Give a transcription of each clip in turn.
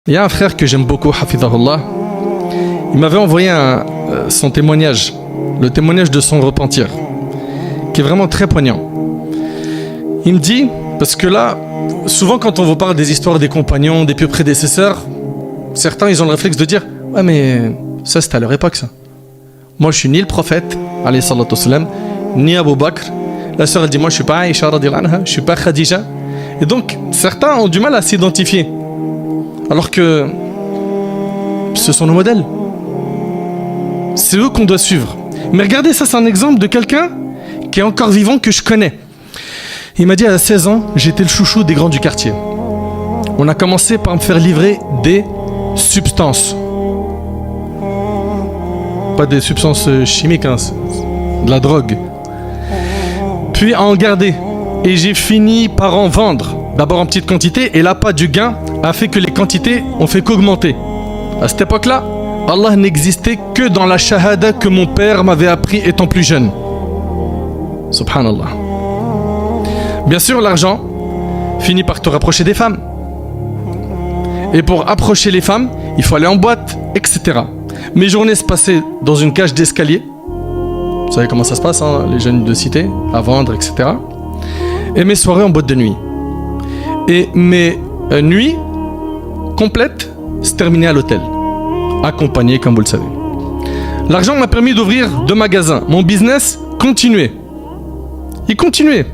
Il y a un frère que j'aime beaucoup, Hafidahullah. Il m'avait envoyé son témoignage, le témoignage de son repentir, qui est vraiment très poignant. Il me dit, parce que là, souvent quand on vous parle des histoires des compagnons, des pieux prédécesseurs, certains ils ont le réflexe de dire « Ouais mais ça c'était à leur époque ça. Moi je suis ni le prophète, alayhi salatu wassalam, ni Abu Bakr. » La sœur elle dit « Moi je suis pas Aïcha radhiyallahu anha, je suis pas Khadija. » Et donc certains ont du mal à s'identifier. Alors que ce sont nos modèles. C'est eux qu'on doit suivre. Mais regardez, ça c'est un exemple de quelqu'un qui est encore vivant, que je connais. Il m'a dit à 16 ans, j'étais le chouchou des grands du quartier. On a commencé par me faire livrer des substances. Pas des substances chimiques, hein, de la drogue. Puis à en garder. Et j'ai fini par en vendre. D'abord en petite quantité, et l'appât du gain a fait que les quantités ont fait qu'augmenter. À cette époque-là, Allah n'existait que dans la shahada que mon père m'avait appris étant plus jeune. Subhanallah. Bien sûr, l'argent finit par te rapprocher des femmes. Et pour approcher les femmes, il faut aller en boîte, etc. Mes journées se passaient dans une cage d'escalier. Vous savez comment ça se passe, hein, les jeunes de cité, à vendre, etc. Et mes soirées en boîte de nuit. Et mes nuits complètes se terminaient à l'hôtel, accompagné comme vous le savez. L'argent m'a permis d'ouvrir 2 magasins. Mon business continuait. Il continuait.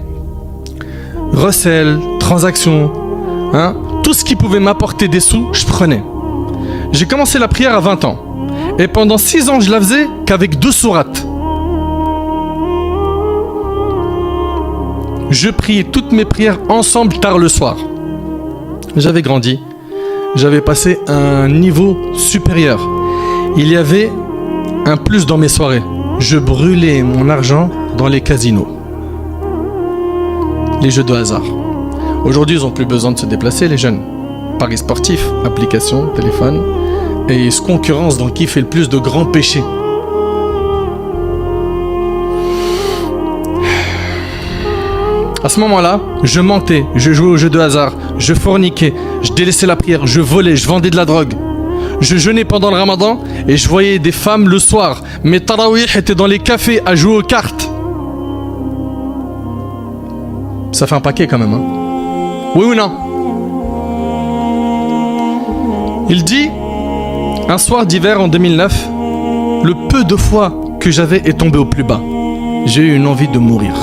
Recel, transactions, hein, tout ce qui pouvait m'apporter des sous, je prenais. J'ai commencé la prière à 20 ans. Et pendant 6 ans, je la faisais qu'avec 2 sourates. Je priais toutes mes prières ensemble tard le soir. J'avais grandi. J'avais passé à un niveau supérieur. Il y avait un plus dans mes soirées. Je brûlais mon argent dans les casinos. Les jeux de hasard. Aujourd'hui, ils n'ont plus besoin de se déplacer, les jeunes. Paris sportifs, applications, téléphone. Et ils se concurrencent dans qui fait le plus de grands péchés. À ce moment-là, je mentais, je jouais aux jeux de hasard, je forniquais, je délaissais la prière, je volais, je vendais de la drogue. Je jeûnais pendant le ramadan et je voyais des femmes le soir. Mes tarawih étaient dans les cafés à jouer aux cartes. Ça fait un paquet quand même, hein. Oui ou non? Il dit, un soir d'hiver en 2009, le peu de foi que j'avais est tombé au plus bas. J'ai eu une envie de mourir.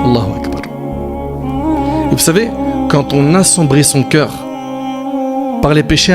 Allahu Akbar. Et vous savez, quand on assombrit son cœur par les péchés